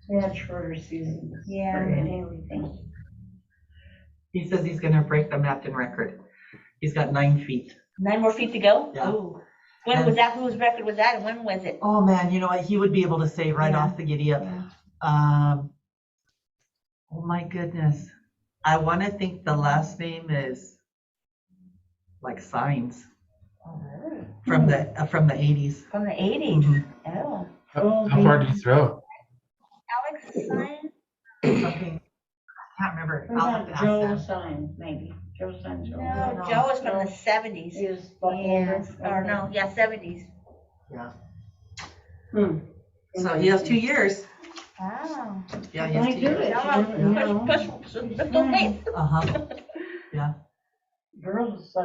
We had shorter seasons. Yeah. And everything. He says he's gonna break the Mapton record. He's got 9 feet. 9 more feet to go? Yeah. Ooh. When was that? Whose record was that? And when was it? Oh man, you know what? He would be able to say right Yeah. off the giddy up. Yeah. Oh my goodness. I want to think the last name is like Signs from the 80s. From the 80s. Mhm. Oh. How far did you throw? Alex Sign? Something, I can't remember. What I'll have about to ask Joe them. Sign, maybe? Joe Sign. No, Joe was from the 70s. He was Yes. Or no, yeah, 70s. Yeah. Hmm. So he has 2 years. Wow. Yeah, he has 2 years. Push the pace. Uh-huh. Yeah. Girls,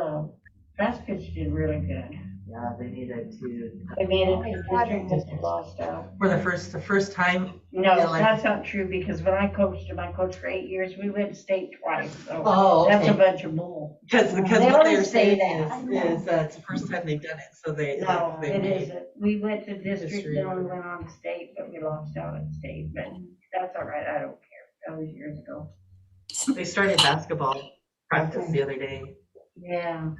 fast pitch did really good. Yeah, they needed to. They made it to district, just lost out. For the first time. No, Yeah, like- that's not true, because when I coached for 8 years, we went state twice, so Oh, that's a okay. bunch of bull. Because They what they're always say saying that. is it's the first time they've done it, so No, they it made. isn't. We went to district, History. then we went on to state, but we lost out at state, but that's all right, I don't care. That was years ago. They started basketball practice the other day. Yeah.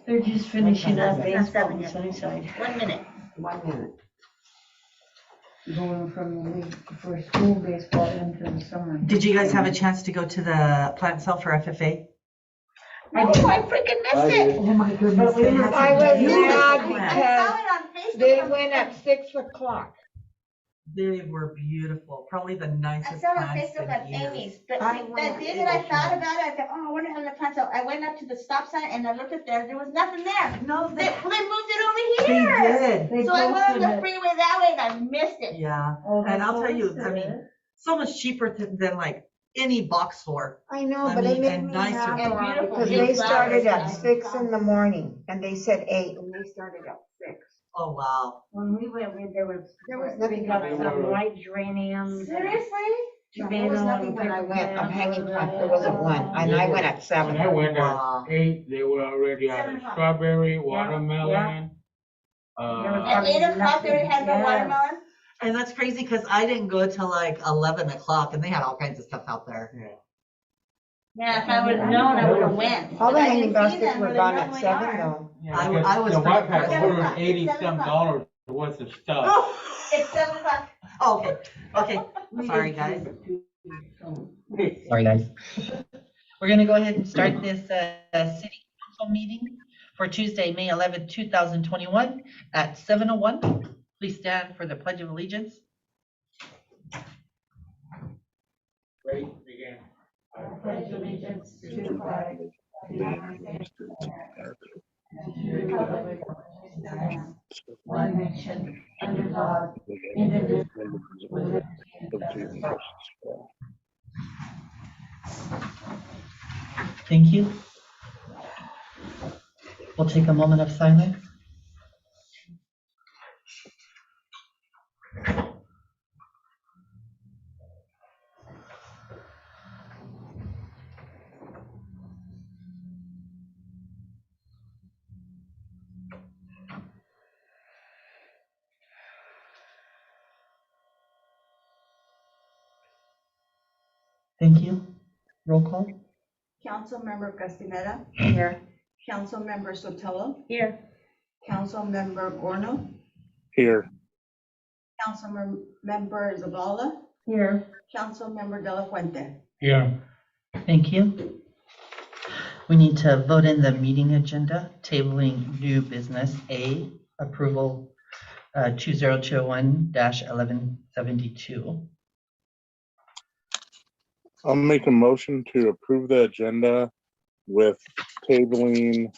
They're just finishing up Not baseball seven in yet. Sunnyside. 1 minute. 1 minute. Going from the week for school baseball into the summer. Did you guys have a chance to go to the plant sale for FFA? No, I freaking missed it. Oh my goodness. But we were- I was beautiful mad plant. I because saw it on Facebook. they went at 6 o'clock. They were beautiful, probably the I nicest saw it on plants Facebook in on years. Amy's, but I that went day on that I Facebook. thought about it, I thought, oh, I wonder how the plants out. I went up to the stop sign and I looked at there was nothing there. No, They moved it over they here. did. So I went on posted the it. freeway that way and I missed it. Yeah, Oh, and they I'll tell you, I posted mean, it. so much cheaper than like any box store. I know, I but it mean, made and me nicer. happy And beautiful because blue they started flowers. at 6 in the morning and they said 8 and they started at 6. Oh, wow. When we went, there was nothing we got going some white geraniums. Seriously? No, there was nothing when I went. I'm hanging plant. There wasn't one. And I went at 7. When I went Wow. at 8, they were already out 7 of o'clock. strawberry, watermelon. At 8 o'clock they already had the Yeah. watermelon? And that's crazy because I didn't go till like 11 o'clock and they had all kinds of stuff out there. Yeah, if I would have known, I would have went. All the But I hanging didn't see baskets them were where they gone at normally 7 are. though. I was The white pretty pack impressed. ordered 7 $80-some o'clock. worth of stuff. Oh, It's 7 o'clock. okay, okay. Sorry, guys. Sorry, guys. We're going to go ahead and start this city council meeting for Tuesday, May 11th, 2021 at 7:01. Please stand for the Pledge of Allegiance. Ready? Begin. Pledge allegiance to the flag of the United States of America, and to the republic for which it stands, one nation, under God, indivisible, with liberty and justice for all. Thank you. We'll take a moment of silence. Thank you. Roll call. Councilmember Castaneda, Here. Councilmember Sotelo, Here. Councilmember Gorno, Here. Councilmember Zavala, Here. Councilmember De La Fuente. Here. Thank you. We need to vote in the meeting agenda, tabling new business A, approval 2021-1172. I'll make a motion to approve the agenda with tabling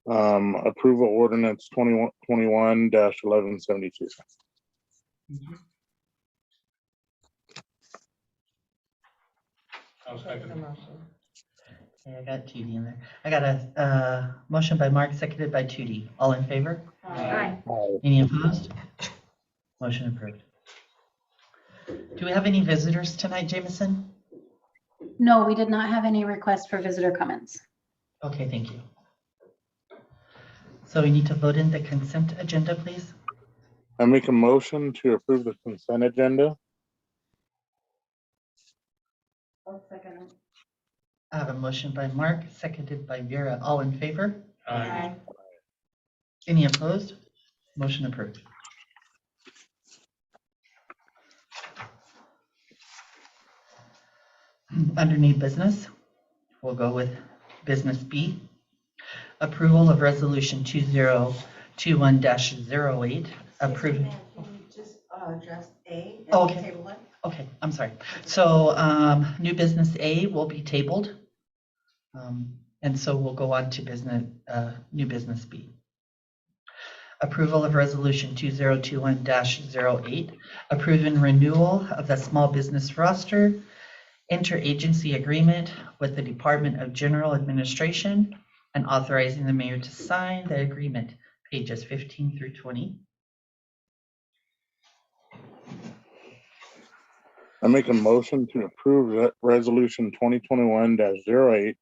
approval ordinance 2021-1172. I'll second it. Okay, I got Tootie in there. I got a motion by Mark, seconded by Tootie. All in favor? Aye. Any opposed? Motion approved. Do we have any visitors tonight, Jameson? No, we did not have any requests for visitor comments. Okay, thank you. So we need to vote in the consent agenda, please. I make a motion to approve the consent agenda. I have a motion by Mark, seconded by Vera. All in favor? Aye. Any opposed? Motion approved. Under new business, we'll go with business B. Approval of resolution 2021-08, approving. Can you just address A? and Okay. table it? Okay, I'm sorry. So, new business A will be tabled. And so we'll go on to new business B. Approval of resolution 2021-08, approving renewal of the small business roster, interagency agreement with the Department of General Administration, and authorizing the mayor to sign the agreement, pages 15 through 20. I make a motion to approve resolution 2021-08,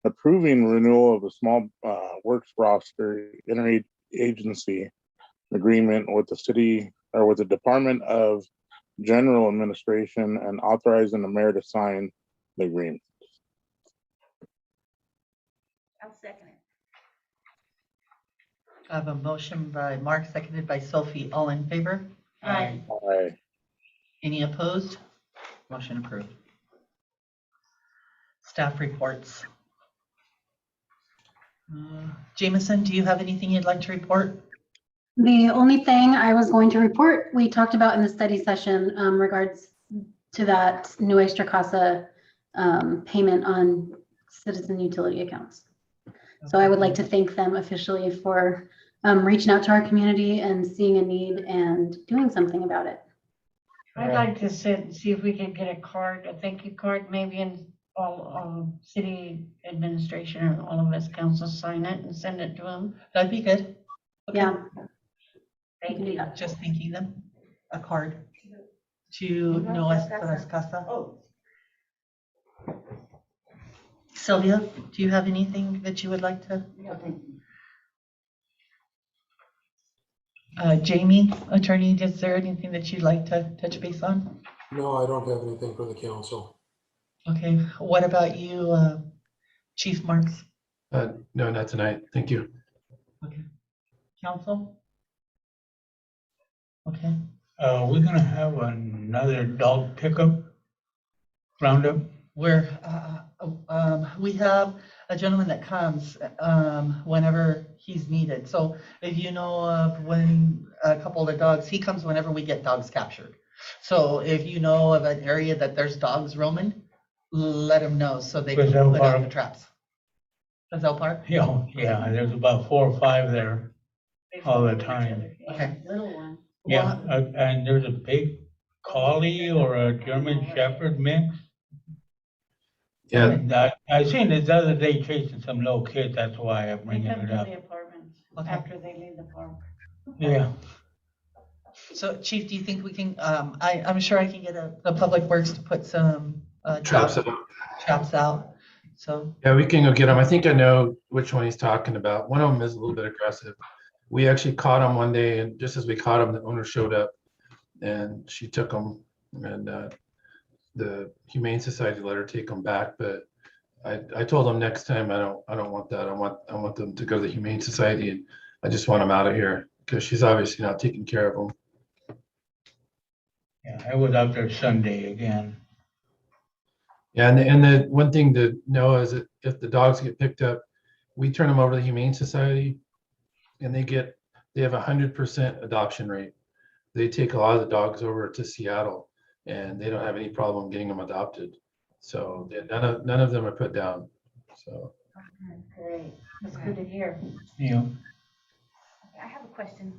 approving renewal of the small works roster interagency agreement with the city or with the Department of General Administration and authorizing the mayor to sign the agreement. I'll second it. I have a motion by Mark, seconded by Sophie. All in favor? Aye. Aye. Any opposed? Motion approved. Staff reports. Jameson, do you have anything you'd like to report? The only thing I was going to report, we talked about in the study session, regards to that New Extra Casa payment on citizen utility accounts. So I would like to thank them officially for reaching out to our community and seeing a need and doing something about it. I'd like to sit and see if we can get a card, a thank you card, maybe in all city administration and all of us council sign it and send it to them. That'd be good. Okay. Yeah. Thank can do you. that. Just thanking them. A card to Nuestras Casa. Oh, Sylvia, do you have anything that you would like to? Jamie, attorney, is there anything that you'd like to touch base on? No, I don't have anything for the council. Okay, what about you, Chief Marks? No, not tonight. Thank you. Okay. Council? Okay. We're gonna have another dog pickup roundup. Where we have a gentleman that comes whenever he's needed. So if you know of when a couple of the dogs, he comes whenever we get dogs captured. So if you know of an area that there's dogs roaming, let him know so they can Gazelle put out Park. the traps. Gazelle Park? Yeah, there's about 4 or 5 there all the time. Okay. Little one. Yeah, and there's a big collie or a German Shepherd mix. Yeah, And I seen it the other day chasing some little kids, that's why I'm They bringing come it to up. the apartments Okay. after they leave the park. Yeah, So Chief, do you think we can, I'm sure I can get a Public Works to put some traps. traps out. So, Yeah, we can go get them. I think I know which one he's talking about. One of them is a little bit aggressive. We actually caught him one day, and just as we caught him, the owner showed up and she took him, and the Humane Society let her take him back. But I told him next time I don't want that. I want them to go to the Humane Society, and I just want them out of here because she's obviously not taking care of them. yeah, I was out there Sunday again. Yeah, and the one thing to know is that if the dogs get picked up, we turn them over to the Humane Society, and they have 100% adoption rate. They take a lot of the dogs over to Seattle, and they don't have any problem getting them adopted. So none of them are put down. So Great, that's good to hear. You know, I have a question.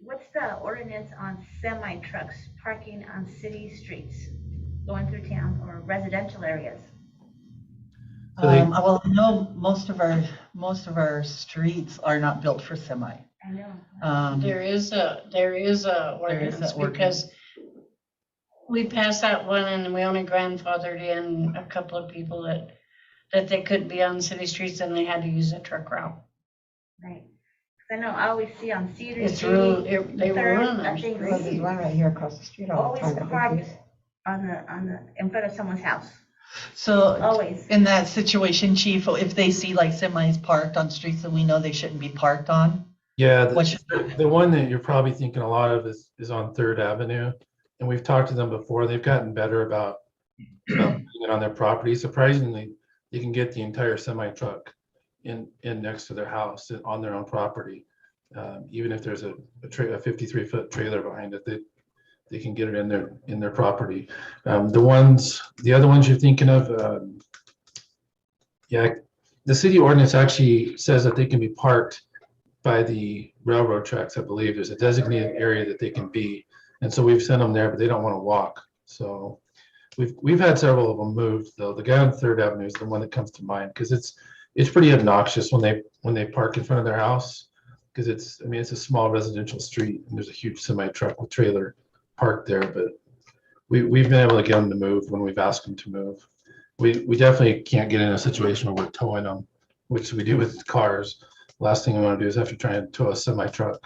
What's the ordinance on semi trucks parking on city streets, going through town or residential areas? So they- well, I know most of our streets are not built for semi. I know. There is a ordinance because we passed that one and we only grandfathered in a couple of people that they couldn't be on city streets and they had to use a truck route. Right. I know, I always see on Cedar It's Street, ruined, they Third, ruin I our think street. There's one right here across the street all the always time. parked in front of someone's house, So always. in that situation, chief, if they see like semis parked on streets that we know they shouldn't be parked on, Yeah, what should, the one that you're probably thinking a lot of is on Third Avenue. And we've talked to them before. They've gotten better about putting it on their property. Surprisingly, you can get the entire semi truck in next to their house on their own property. Even if there's a 53-foot trailer behind it, they can get it in their property. The other ones you're thinking of, yeah, the city ordinance actually says that they can be parked by the railroad tracks. I believe there's a designated area that they can be, and so we've sent them there, but they don't want to walk. So we've had several of them moved though. The guy on Third Avenue is the one that comes to mind because it's pretty obnoxious when they park in front of their house, because it's a small residential street and there's a huge semi truck with trailer parked there. But we've been able to get them to move when we've asked them to move. We definitely can't get in a situation where we're towing them, which we do with cars. Last thing we want to do is have to try and tow a semi truck.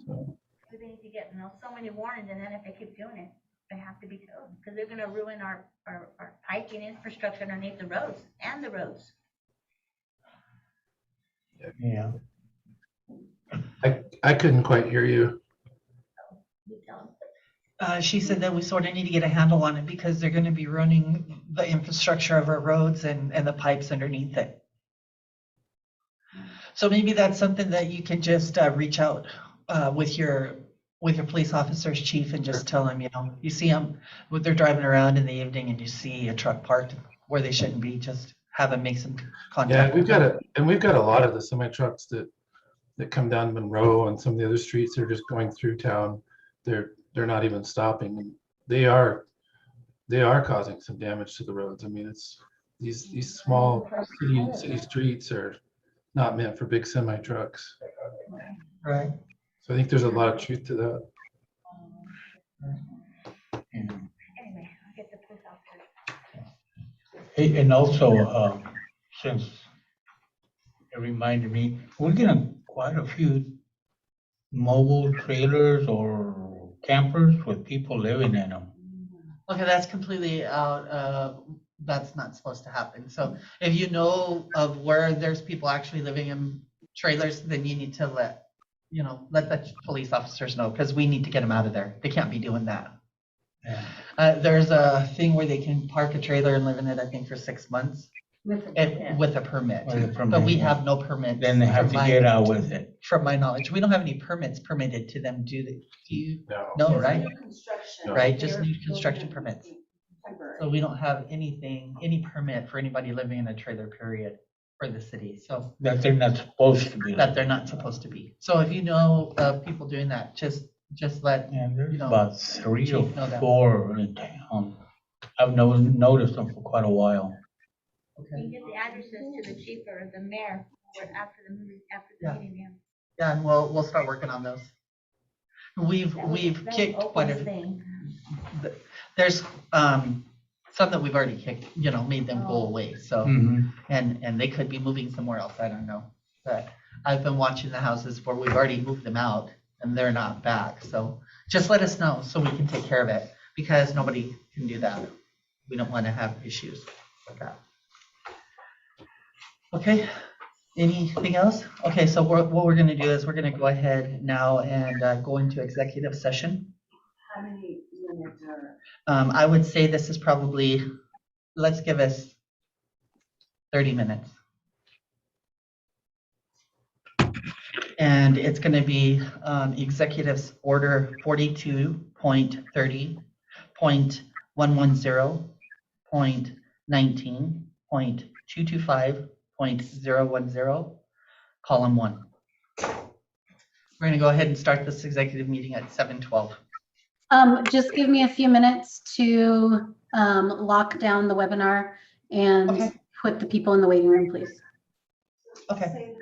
So. They need to get, so many warnings, and then if they keep doing it, they have to be towed, because they're gonna ruin our hiking infrastructure underneath the roads and the roads. Yeah. I couldn't quite hear you. You tell them. she said that we sort of need to get a handle on it because they're gonna be running the infrastructure of our roads and the pipes underneath it. So maybe that's something that you can just reach out with your police officers, chief, and just tell them, you see them, they're driving around in the evening and you see a truck parked where they shouldn't be, just have them make some contact. Yeah, we've got a lot of the semi trucks that come down Monroe and some of the other streets. They're just going through town. They're not even stopping, and they are causing some damage to the roads. It's these small city streets are not meant for big semi trucks. Right. So I think there's a lot of truth to that. Anyway, I'll get the police officer. Hey, and also, since it reminded me, we're getting quite a few mobile trailers or campers with people living in them. Okay, that's completely out, that's not supposed to happen. So if you know of where there's people actually living in trailers, then you need to let the police officers know, because we need to get them out of there. They can't be doing that. Yeah. There's a thing where they can park a trailer and live in it, I think, for 6 months with a permit. But we have no permits. Then they have to get out with it. From my knowledge, we don't have any permits permitted to them. Do you? No. No, Just right? new construction. Right, just They're new construction building permits. temporary. So we don't have any permit for anybody living in a trailer, period, for the city. So That they're not supposed to be. that they're not supposed to be. So if you know of people doing that, just let, Yeah, there's you know, about 3 or chief know that. 4 in town. I've noticed them for quite a while. You can get the addresses to the chief or the mayor after the Yeah. meeting. Yeah, and we'll start working on those. We've That kicked was quite Opal's a, thing. there's some that we've already kicked, made them go away. So, Mhm. and they could be moving somewhere else. I don't know. But I've been watching the houses where we've already moved them out and they're not back. So just let us know so we can take care of it, because nobody can do that. We don't want to have issues with that. Okay, anything else? Okay, so what we're going to do is we're going to go ahead now and go into executive session. How many minutes are? I would say this is probably, let's give us 30 minutes. And it's going to be Executive Order 42.30.110.19.225.010, column 1. We're going to go ahead and start this executive meeting at 7:12. Just give me a few minutes to lock down the webinar and Okay. put the people in the waiting room, please. Okay. Say